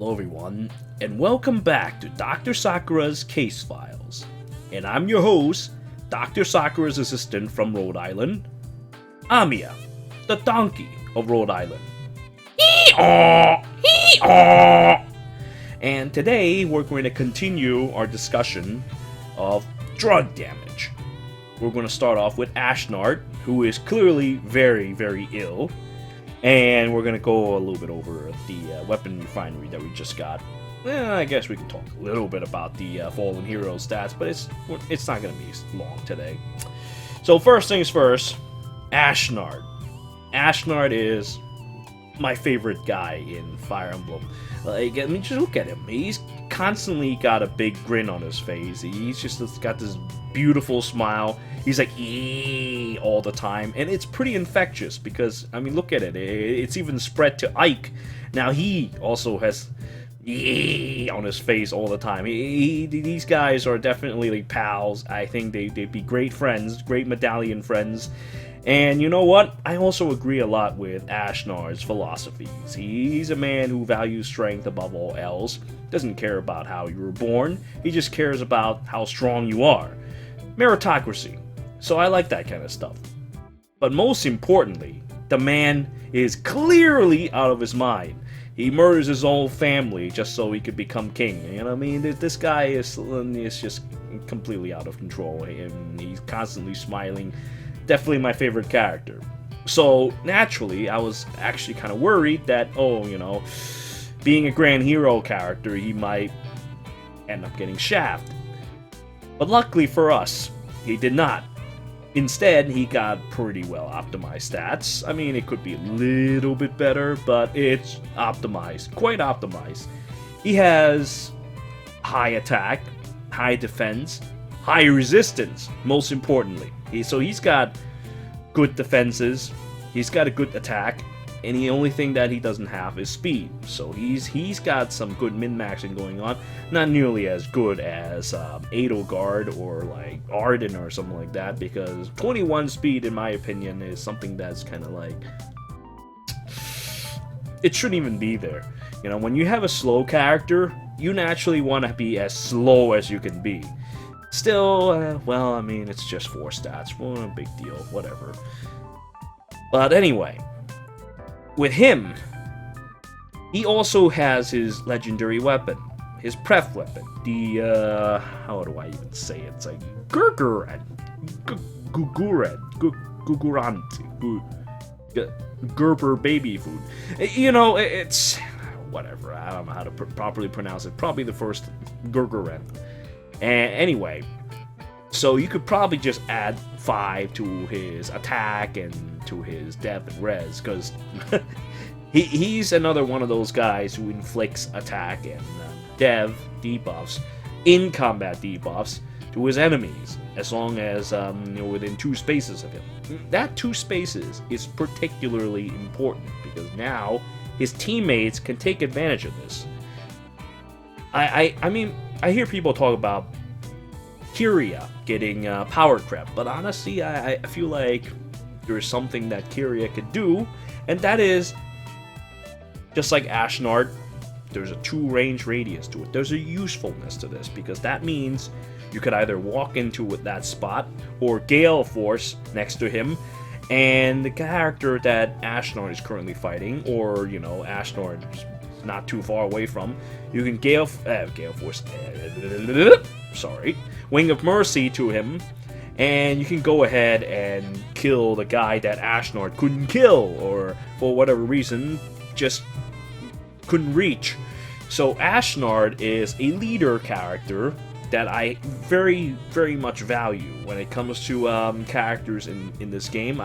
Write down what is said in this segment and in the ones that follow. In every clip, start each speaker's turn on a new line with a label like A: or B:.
A: Hello everyone, and welcome back to Dr. Sakura's Case Files. And I'm your host, Dr. Sakura's assistant from Rhode Island, Amiya, the donkey of Rhode Island. Hee-aw! Hee-aw! And today we're going to continue our discussion of drug damage. We're going to start off with Ashnard, who is clearly very, very ill. And we're going to go a little bit over the weapon refinery that we just got. I guess we can talk a little bit about the fallen hero stats, but it's not going to be long today. So first things first, Ashnard. Ashnard is my favorite guy in Fire Emblem. Like, I mean, just look at him. He's constantly got a big grin on his face. He's just got this beautiful smile. He's like, eee, all the time. And it's pretty infectious because, I mean, look at it. It's even spread to Ike. Now, he also has eee on his face all the time. These guys are definitely like pals. I think they'd be great friends, great medallion friends. And you know what? I also agree a lot with Ashnard's philosophies. He's a man who values strength above all else, doesn't care about how you were born, he just cares about how strong you are. Meritocracy. So I like that kind of stuff. But most importantly, the man is clearly out of his mind. He murders his own family just so he could become king. You know what I mean? This guy is just completely out of control, and he's constantly smiling. Definitely my favorite character. So, naturally, I was actually kind of worried that, being a grand hero character, he might end up getting shafted. But luckily for us, he did not. Instead, he got pretty well optimized stats. I mean, it could be a little bit better, but it's optimized. Quite optimized. He has high attack, high defense, high resistance, most importantly. So he's got good defenses, he's got a good attack, and the only thing that he doesn't have is speed. So he's got some good min-maxing going on. Not nearly as good as Edelgard or like Arden or something like that, because 21 speed, in my opinion, is something that's kind of like... it shouldn't even be there. You know, when you have a slow character, you naturally want to be as slow as you can be. Still, well, I mean, it's just 4 stats. Well, no big deal, whatever. But anyway, with him, he also has his legendary weapon, his pref weapon. The, how do I even say it? It's like Guguran, Gerber baby food. You know, it's, whatever, I don't know how to properly pronounce it. Probably the first Gurguren. And anyway, so you could probably just add 5 to his attack and to his dev and res, because he's another one of those guys who inflicts attack and dev debuffs, in combat debuffs, to his enemies, as long as within 2 spaces of him. That 2 spaces is particularly important, because now his teammates can take advantage of this. I mean, I hear people talk about Kyria getting power creep, but honestly, I feel like there's something that Kyria could do, and that is, just like Ashnard, there's a 2 range radius to it. There's a usefulness to this, because that means you could either walk into that spot, or Gale Force next to him, and the character that Ashnard is currently fighting, or, Ashnard not too far away from, you can Gale Force, Wing of Mercy to him, and you can go ahead and kill the guy that Ashnard couldn't kill, or for whatever reason, just couldn't reach. So Ashnard is a leader character that I very, very much value when it comes to characters in this game.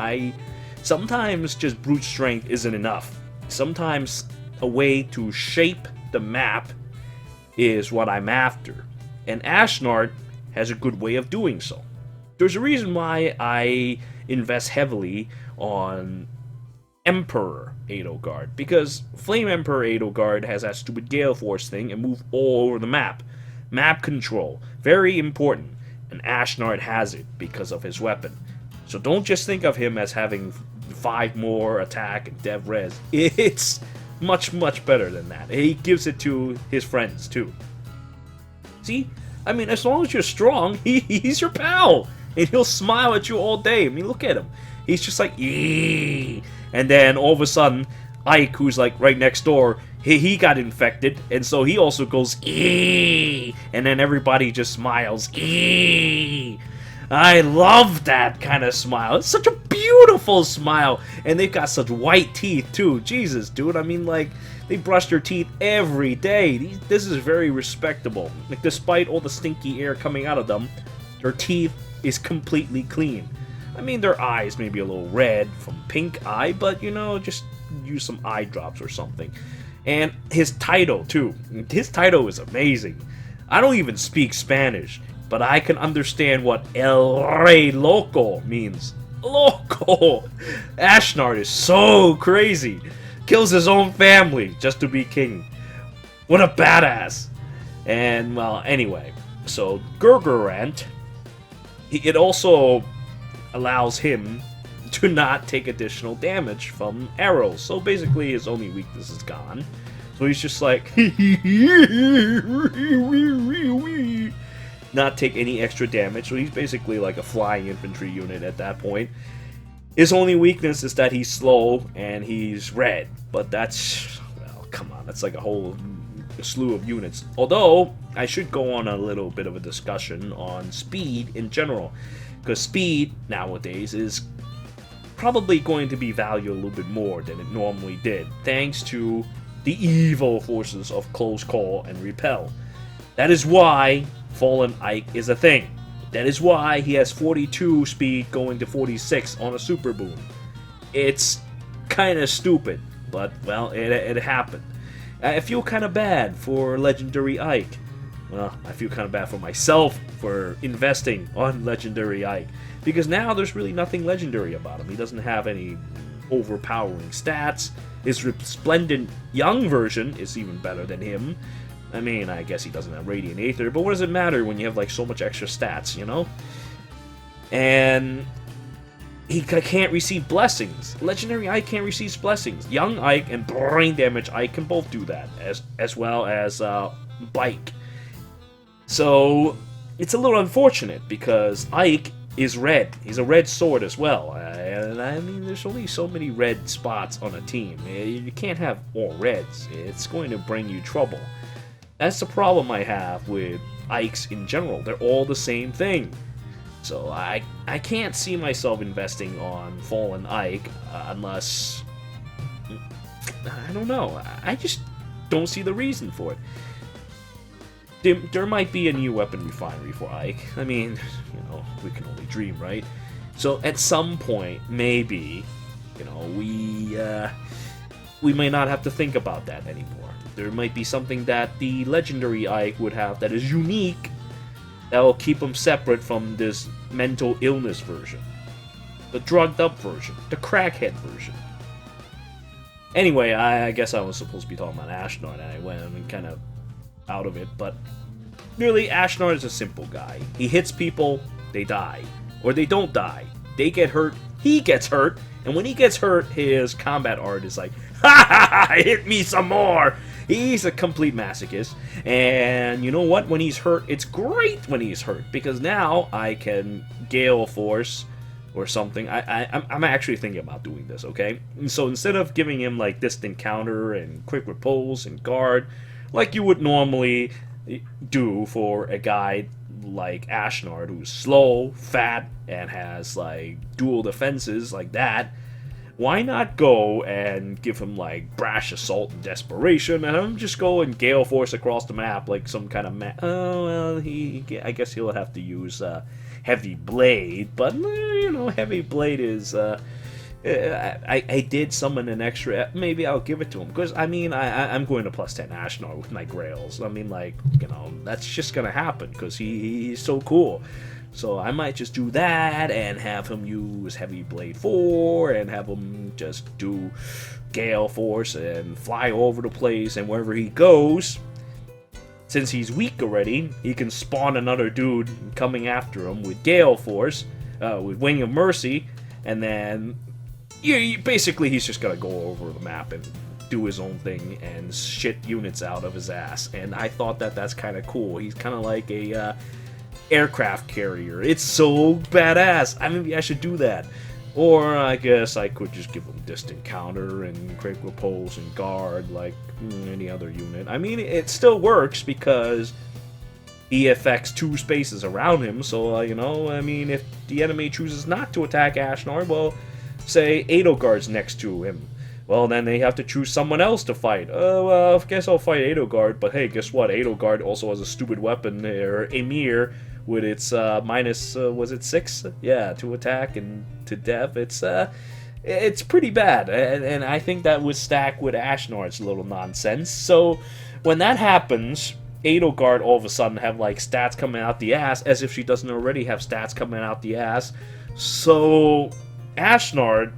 A: Sometimes just brute strength isn't enough. Sometimes a way to shape the map is what I'm after, and Ashnard has a good way of doing so. There's a reason why I invest heavily on Emperor Edelgard, because Flame Emperor Edelgard has that stupid Gale Force thing and move all over the map. Map control, very important, and Ashnard has it because of his weapon. So don't just think of him as having 5 more attack and dev res. It's much, much better than that. He gives it to his friends, too. See? I mean, as long as you're strong, he's your pal. And he'll smile at you all day. I mean, look at him. He's just like, eee. And then all of a sudden, Ike, who's like right next door, he got infected. And so he also goes, eee. And then everybody just smiles, eee. I love that kind of smile. It's such a beautiful smile. And they've got such white teeth, too. Jesus, dude. I mean, like, they brush their teeth every day. This is very respectable. Like, despite all the stinky air coming out of them, their teeth is completely clean. I mean, their eyes may be a little red from pink eye, but, you know, just use some eye drops or something. And his title, too. His title is amazing. I don't even speak Spanish, but I can understand what El Rey Loco means. Loco! Ashnard is so crazy. Kills his own family just to be king. What a badass! And, well, anyway. So, Gurgurant, it also allows him to not take additional damage from arrows. So, basically, his only weakness is gone. So, he's just like... not take any extra damage. So, he's basically like a flying infantry unit at that point. His only weakness is that he's slow and he's red. But that's, well, come on. That's like a whole slew of units. Although, I should go on a little bit of a discussion on speed in general. Because speed, nowadays, is probably going to be valued a little bit more than it normally did. Thanks to the evil forces of Close Call and Repel. That is why Fallen Ike is a thing. That is why he has 42 speed going to 46 on a Super Boom. It's kind of stupid, but, well, it happened. I feel kind of bad for Legendary Ike. Well, I feel kind of bad for myself for investing on Legendary Ike. Because now there's really nothing legendary about him. He doesn't have any overpowering stats. His resplendent young version is even better than him. I mean, I guess he doesn't have Radiant Aether, but what does it matter when you have, like, so much extra stats, you know? And he can't receive blessings. Legendary Ike can't receive blessings. Young Ike and Brain Damage Ike can both do that, as well as Bike. So, it's a little unfortunate, because Ike is red. He's a red sword as well. And, I mean, there's only so many red spots on a team. You can't have all reds. It's going to bring you trouble. That's the problem I have with Ikes in general. They're all the same thing. So I can't see myself investing on Fallen Ike unless... I don't know. I just don't see the reason for it. There might be a new weapon refinery for Ike. I mean, you know, we can only dream, right? So at some point, maybe, you know, we may not have to think about that anymore. There might be something that the Legendary Ike would have that is unique, that will keep him separate from this mental illness version. The drugged up version. The crackhead version. Anyway, I guess I was supposed to be talking about Ashnard, and I went kind of out of it, but really, Ashnard is a simple guy. He hits people, they die. Or they don't die. They get hurt, he gets hurt, and when he gets hurt, his combat art is like, ha ha ha, hit me some more! He's a complete masochist, and you know what? When he's hurt, it's great when he's hurt, because now I can Gale Force or something. I'm actually thinking about doing this, okay? And so instead of giving him, like, distant counter and quick repulse and guard, like you would normally do for a guy like Ashnard, who's slow, fat, and has, like, dual defenses like that, why not go and give him, like, Brash Assault and Desperation, and have him just go and Gale Force across the map like some kind of oh, well, I guess he'll have to use Heavy Blade, but, you know, Heavy Blade is, I did summon an extra, maybe I'll give it to him, because, I mean, I'm going to plus 10 Ashnard with my Grails. I mean, like, you know, that's just gonna happen, because he's so cool. So I might just do that, and have him use Heavy Blade 4, and have him just do Gale Force, and fly all over the place, and wherever he goes, since he's weak already, he can spawn another dude coming after him with Gale Force, with Wing of Mercy, and then basically he's just gonna go over the map and do his own thing and shit units out of his ass. And I thought that that's kind of cool. He's kind of like a aircraft carrier. It's so badass. Maybe I should do that. Or I guess I could just give him distant counter and quick repulse and guard like any other unit. I mean, it still works because he affects 2 spaces around him. So, you know, I mean, if the enemy chooses not to attack Ashnard, well, say Edelgard's next to him. Well, then they have to choose someone else to fight. Oh, well, I guess I'll fight Edelgard. But hey, guess what? Edelgard also has a stupid weapon there, Amiya, with its minus, was it 6? Yeah, to attack and to death. It's pretty bad. And I think that would stack with Ashnard's little nonsense. So when that happens, Edelgard all of a sudden have like stats coming out the ass, as if she doesn't already have stats coming out the ass. So Ashnard,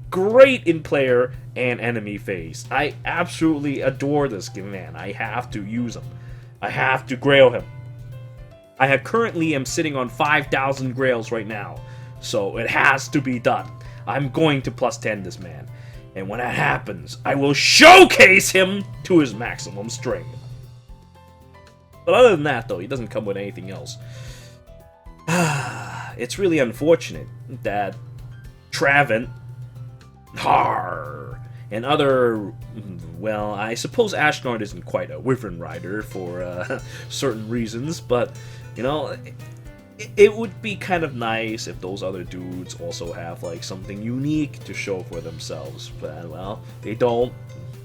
A: great in player and enemy phase. I absolutely adore this man. I have to use him. I have to grail him. I currently am sitting on 5,000 grails right now, so it has to be done. I'm going to +10 this man, and when that happens, I will showcase him to his maximum strength. But other than that, though, he doesn't come with anything else. It's really unfortunate that Travent, and other, well, I suppose Ashnard isn't quite a Wyvern Rider for certain reasons, but, you know, it would be kind of nice if those other dudes also have, like, something unique to show for themselves. But, well, they don't,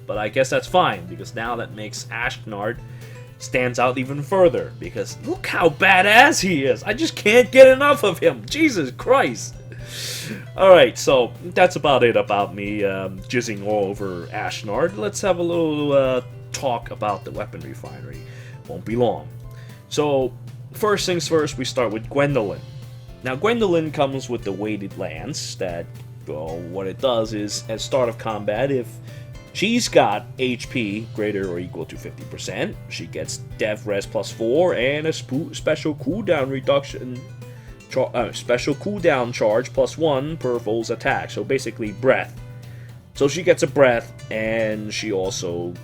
A: but I guess that's fine, because now that makes Ashnard stands out even further, because look how badass he is! I just can't get enough of him! Jesus Christ! Alright, so that's about it about me jizzing all over Ashnard. Let's have a little talk about the weapon refinery. Won't be long. So, first things first, we start with Gwendolyn. Now, Gwendolyn comes with the weighted lance that, well, what it does is, at start of combat, if she's got HP greater or equal to 50%, she gets Dev Res +4 and a special cooldown reduction. Special cooldown charge +1 per foe's attack, so basically breath. So she gets a breath, and she also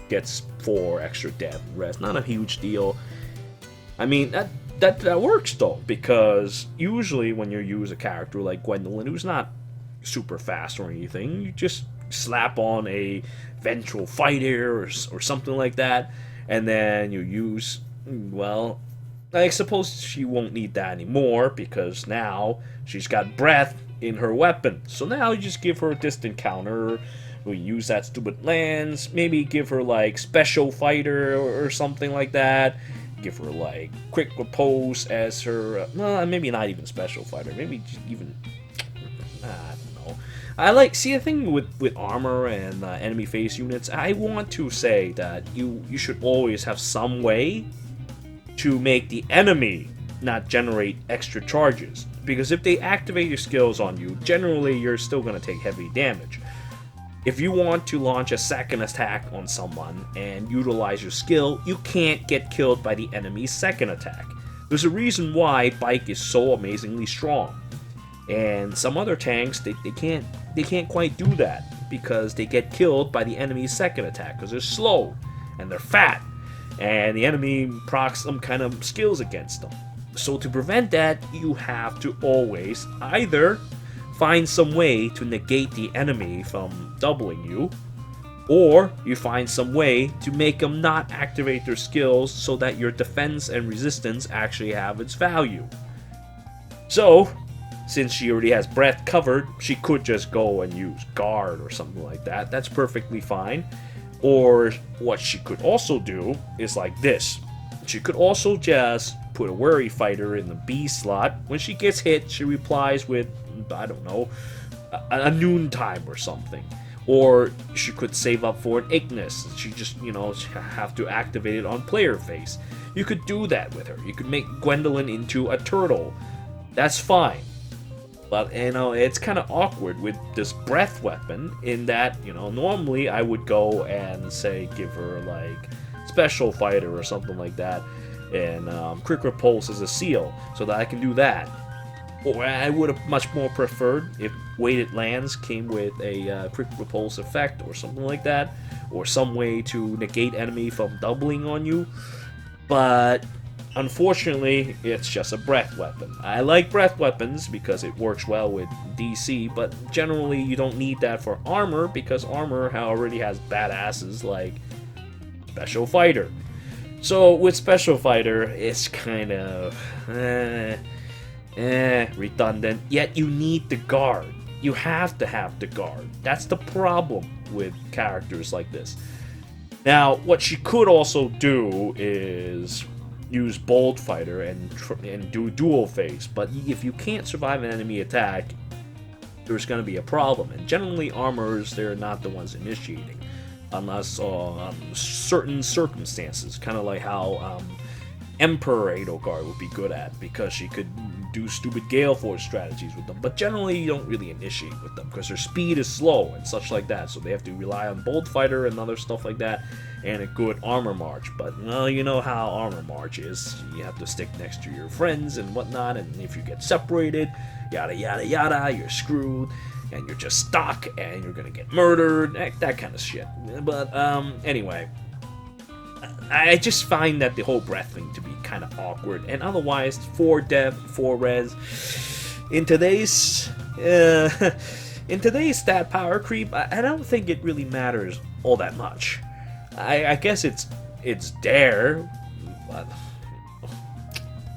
A: gets 4 extra dev res. Not a huge deal. I mean, that works though, because usually when you use a character like Gwendolyn, who's not super fast or anything, you just slap on a ventral fighter or something like that, and then you use, well, I suppose she won't need that anymore, because now she's got breath in her weapon. So now you just give her a distant counter, we use that stupid lance, maybe give her like special fighter or something like that, give her like quick repose as her, well, maybe not even special fighter, maybe even, I don't know. I like, see, the thing with armor and enemy face units, I want to say that you should always have some way to make the enemy not generate extra charges, because if they activate your skills on you, generally you're still going to take heavy damage. If you want to launch a second attack on someone and utilize your skill, you can't get killed by the enemy's second attack. There's a reason why Bike is so amazingly strong, and some other tanks they can't quite do that, because they get killed by the enemy's second attack because they're slow and they're fat, and the enemy procs some kind of skills against them. So to prevent that, you have to always either find some way to negate the enemy from doubling you, or you find some way to make them not activate their skills so that your defense and resistance actually have its value. So, since she already has breath covered, she could just go and use guard or something like that. That's perfectly fine. Or what she could also do is like this. She could also just put a worry fighter in the B slot. When she gets hit, she replies with, I don't know, a noontime or something. Or she could save up for an Ignis. She just, have to activate it on player face. You could do that with her. You could make Gwendolyn into a turtle. That's fine. But, it's kind of awkward with this breath weapon in that, normally I would go and say give her, like, special fighter or something like that, and quick repulse as a seal, so that I can do that. Or I would have much more preferred if weighted lands came with a quick repulse effect or something like that, or some way to negate enemy from doubling on you. But unfortunately, it's just a breath weapon. I like breath weapons because it works well with DC, but generally you don't need that for armor because armor already has badasses like Special Fighter. So with Special Fighter, it's kind of redundant, yet you need the guard. You have to have the guard. That's the problem with characters like this. Now, what she could also do is use Bold Fighter and do dual phase, but if you can't survive an enemy attack, there's going to be a problem. And generally, armors, they're not the ones initiating, unless certain circumstances, kind of like how Emperor Edelgard would be good at, because she could do stupid Gale Force strategies with them. But generally, you don't really initiate with them because their speed is slow and such like that. So they have to rely on Bold Fighter and other stuff like that, and a good Armor March. But, well, you know how Armor March is. You have to stick next to your friends and whatnot, and if you get separated, yada yada yada, you're screwed, and you're just stuck, and you're gonna get murdered, that kind of shit. But, anyway, I just find that the whole breath thing to be kind of awkward, and otherwise, 4 dev, 4 res. In today's stat power creep, I don't think it really matters all that much. I guess it's there, but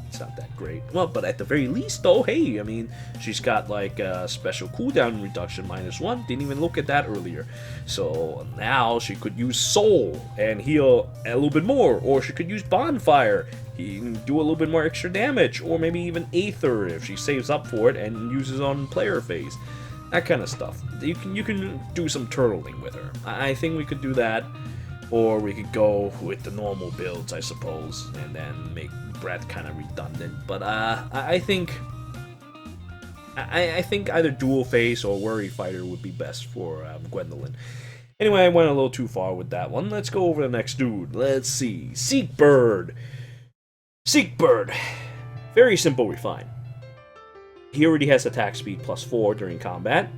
A: it's not that great. Well, but at the very least, though, hey, I mean, she's got like a special cooldown reduction -1. Didn't even look at that earlier. So now she could use Soul and heal a little bit more, or she could use Bonfire, he can do a little bit more extra damage, or maybe even Aether if she saves up for it and uses on player phase. That kind of stuff. You can do some turtling with her. I think we could do that. Or we could go with the normal builds, I suppose, and then make breath kind of redundant. But I think either dual face or worry fighter would be best for Gwendolyn. Anyway, I went a little too far with that one. Let's go over to the next dude. Let's see, Seekbird. Seekbird, very simple refine. He already has attack speed +4 during combat.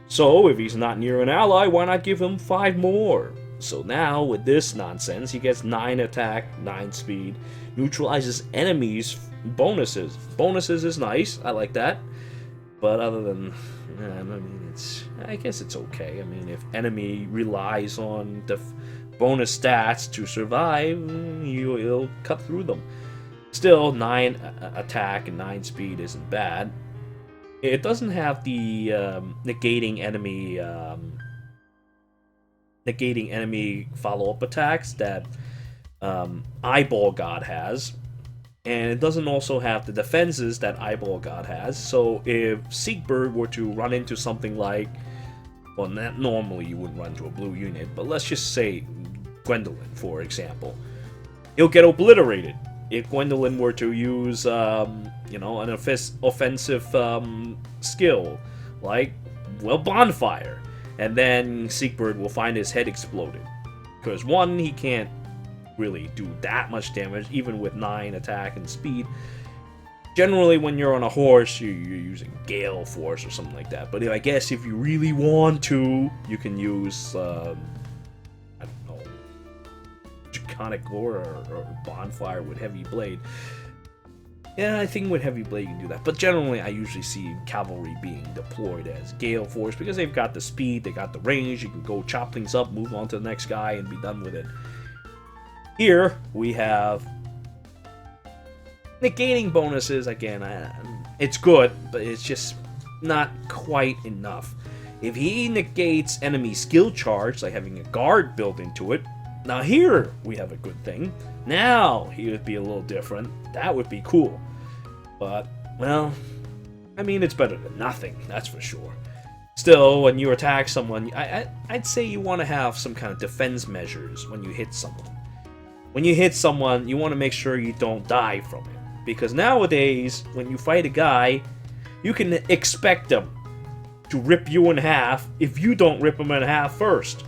A: So if he's not near an ally, why not give him 5 more? So now, with this nonsense, he gets 9 attack, 9 speed, neutralizes enemies' bonuses. Bonuses is nice, I like that. But other than, I mean, I guess it's okay. I mean, if enemy relies on the bonus stats to survive, he'll cut through them. Still, 9 attack and 9 speed isn't bad. It doesn't have the negating enemy follow-up attacks that Eyeball God has, and it doesn't also have the defenses that Eyeball God has. So if Seekbird were to run into something like, well, not normally you wouldn't run into a blue unit, but let's just say Gwendolyn, for example, he'll get obliterated. If Gwendolyn were to use, you know, an offensive skill, like, well, Bonfire, and then Seekbird will find his head exploded. Because, one, he can't really do that much damage, even with 9 attack and speed. Generally, when you're on a horse, you're using Gale Force or something like that. But I guess if you really want to, you can use, I don't know, Draconic Lore or Bonfire with Heavy Blade. Yeah, I think with Heavy Blade you can do that. But generally, I usually see Cavalry being deployed as Gale Force because they've got the speed, they got the range, you can go chop things up, move on to the next guy, and be done with it. Here, we have negating bonuses. Again, it's good, but it's just not quite enough. If he negates enemy skill charge, like having a guard built into it, now here we have a good thing. Now he would be a little different. That would be cool. But, well, I mean, it's better than nothing, that's for sure. Still, when you attack someone, I'd say you want to have some kind of defense measures when you hit someone. When you hit someone, you want to make sure you don't die from it. Because nowadays, when you fight a guy, you can expect him to rip you in half if you don't rip him in half first.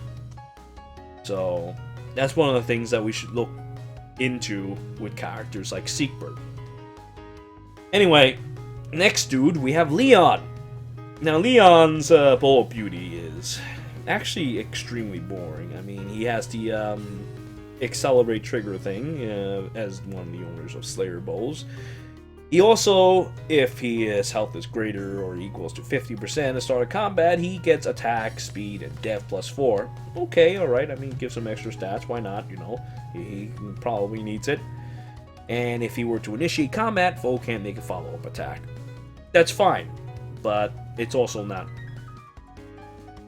A: So, that's one of the things that we should look into with characters like Seekbird. Anyway, next dude, we have Leon. Now, Leon's bowl of beauty is actually extremely boring. I mean, he has the accelerate trigger thing as one of the owners of Slayer bowls. He also, if his health is greater or equals to 50% at the start of combat, he gets attack, speed, and dev +4. Okay, alright, I mean, give some extra stats, why not, you know, he probably needs it. And if he were to initiate combat, foe can't make a follow-up attack. That's fine, but it's also not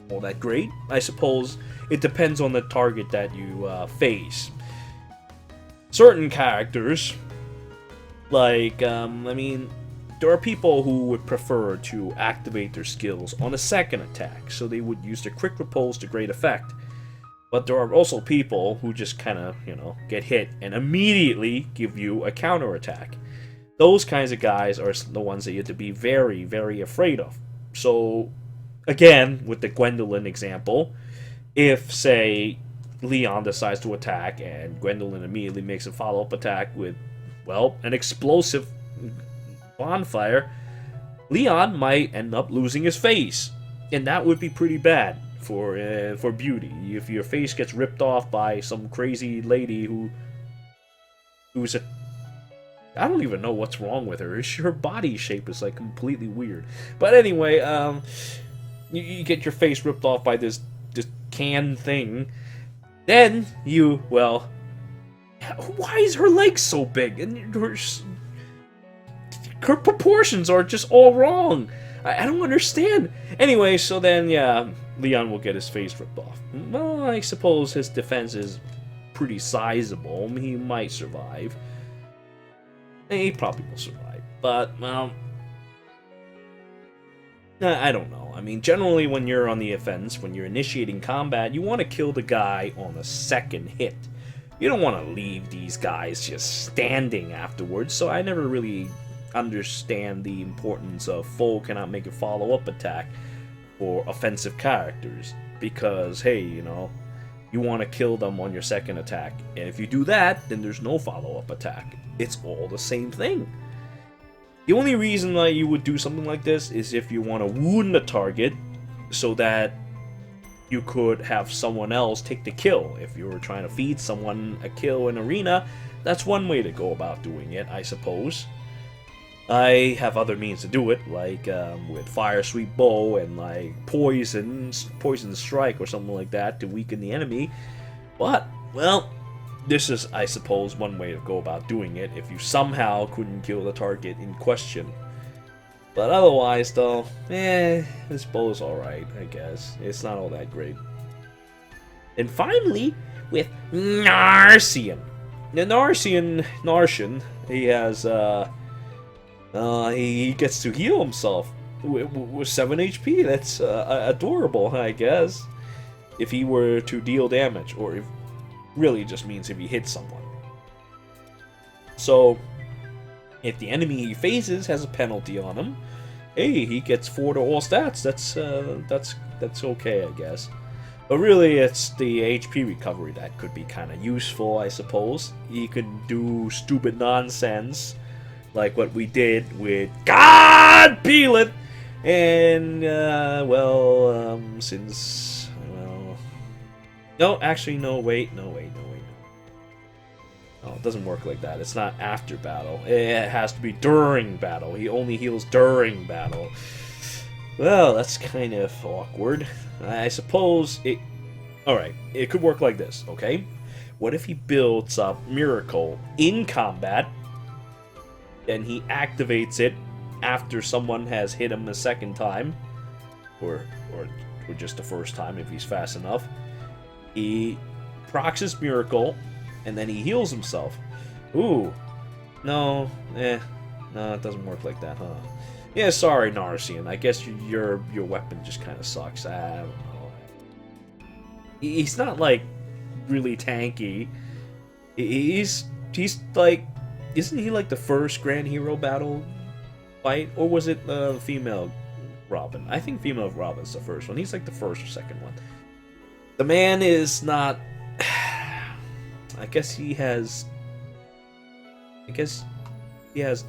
A: all that great. I suppose it depends on the target that you face. Certain characters, like, I mean, there are people who would prefer to activate their skills on a second attack, so they would use their quick repose to great effect. But there are also people who just kind of, you know, get hit and immediately give you a counterattack. Those kinds of guys are the ones that you have to be very, very afraid of. So, again, with the Gwendolyn example, if, say, Leon decides to attack and Gwendolyn immediately makes a follow-up attack with, well, an explosive bonfire, Leon might end up losing his face. And that would be pretty bad for beauty. If your face gets ripped off by some crazy lady who's a... I don't even know what's wrong with her. Her body shape is, like, completely weird. But anyway, you get your face ripped off by this can thing. Then you, well... Why is her leg so big? And her proportions are just all wrong. I don't understand. Anyway, so then, yeah, Leon will get his face ripped off. Well, I suppose his defense is pretty sizable. He might survive. He probably will survive. But, well, I don't know. I mean, generally when you're on the offense, when you're initiating combat, you want to kill the guy on the second hit. You don't want to leave these guys just standing afterwards, so I never really understand the importance of foe cannot make a follow-up attack for offensive characters. Because, hey, you know, you want to kill them on your second attack. And if you do that, then there's no follow-up attack. It's all the same thing. The only reason why you would do something like this is if you want to wound the target so that you could have someone else take the kill. If you were trying to feed someone a kill in arena, that's one way to go about doing it, I suppose. I have other means to do it, like with Fire Sweep Bow and like Poison Strike or something like that to weaken the enemy. But, well, this is, I suppose, one way to go about doing it if you somehow couldn't kill the target in question. But otherwise, though, this bow is alright, I guess. It's not all that great. And finally, with Xian. Now, Xian, he has, he gets to heal himself with 7 HP. That's adorable, I guess. If he were to deal damage, or if really just means if he hits someone. So, if the enemy he faces has a penalty on him, hey, he gets 4 to all stats. That's okay, I guess. But really, it's the HP recovery that could be kind of useful, I suppose. He could do stupid nonsense, like what we did with God Peelet, and since no, actually, no, wait. Oh, it doesn't work like that. It's not after battle. It has to be during battle. He only heals during battle. Well, that's kind of awkward. I suppose it... Alright, it could work like this, okay? What if he builds up Miracle in combat, then he activates it after someone has hit him a second time, or just the first time if he's fast enough. He procs his Miracle, and then he heals himself. Ooh. No, it doesn't work like that, huh? Yeah, sorry, Xian. I guess your weapon just kind of sucks. I don't know. He's not, like, really tanky. He's like... Isn't he, like, the first Grand Hero battle fight? Or was it female Robin? I think female Robin's the first one. He's, like, the first or second one. The man is not... I guess he has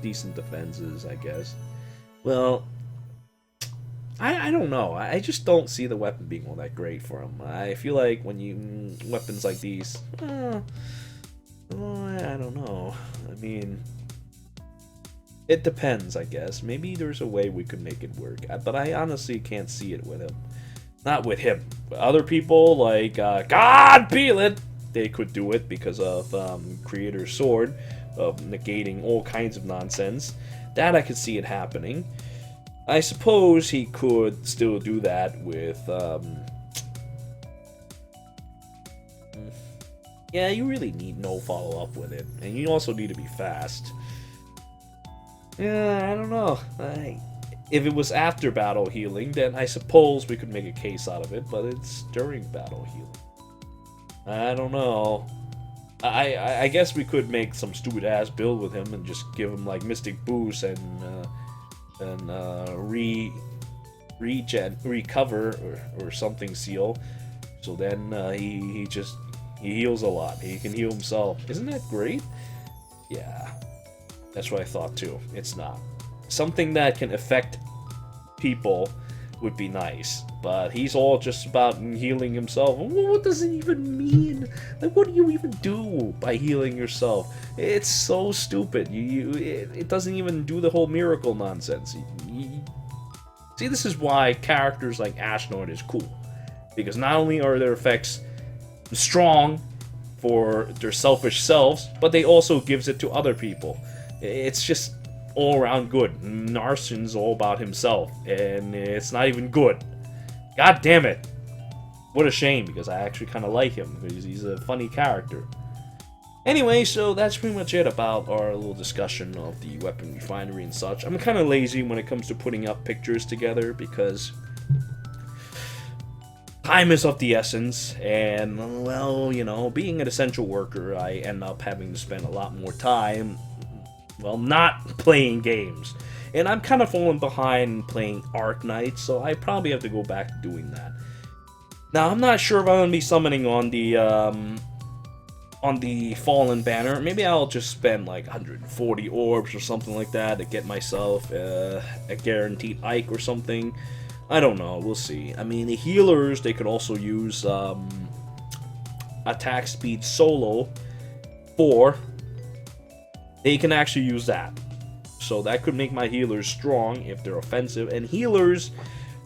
A: decent defenses, I guess. Well, I don't know. I just don't see the weapon being all that great for him. I feel like when you weapons like these, I don't know. I mean, it depends, I guess. Maybe there's a way we could make it work, but I honestly can't see it with him. Not with him. With other people, like, God Peel It, they could do it because of Creator's Sword, of negating all kinds of nonsense. That I could see it happening. I suppose he could still do that with, yeah, you really need no follow-up with it. And you also need to be fast. Yeah, I don't know. If it was after battle healing, then I suppose we could make a case out of it, but it's during battle healing. I don't know. I guess we could make some stupid-ass build with him and just give him, like, Mystic Boost and recover or something seal. So then he heals a lot. He can heal himself. Isn't that great? Yeah. That's what I thought too. It's not. Something that can affect people would be nice, but he's all just about healing himself. What does it even mean? Like, what do you even do by healing yourself? It's so stupid. It doesn't even do the whole miracle nonsense. See, this is why characters like Ashnard is cool, because not only are their effects strong for their selfish selves, but they also gives it to other people. It's just all around good. Narsen's all about himself, and it's not even good. God damn it. What a shame, because I actually kind of like him, because he's a funny character. Anyway, so that's pretty much it about our little discussion of the weapon refinery and such. I'm kind of lazy when it comes to putting up pictures together, because time is of the essence, and, well, you know, being an essential worker, I end up having to spend a lot more time, well, not playing games. And I'm kind of falling behind playing Arc Knight, so I probably have to go back to doing that. Now, I'm not sure if I'm going to be summoning on the Fallen banner. Maybe I'll just spend like 140 orbs or something like that to get myself a guaranteed Ike or something. I don't know, we'll see. I mean, the healers, they could also use attack speed solo 4. They can actually use that. So that could make my healers strong if they're offensive. And healers,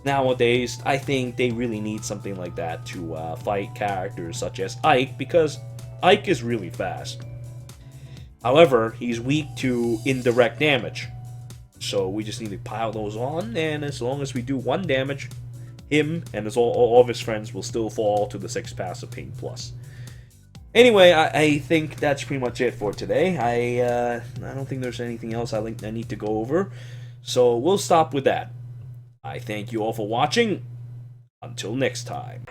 A: nowadays, I think they really need something like that to fight characters such as Ike, because Ike is really fast. However, he's weak to indirect damage. So we just need to pile those on, and as long as we do 1 damage, him and all of his friends will still fall to the 6 passive pain plus. Anyway, I think that's pretty much it for today. I don't think there's anything else I need to go over, so we'll stop with that. I thank you all for watching. Until next time.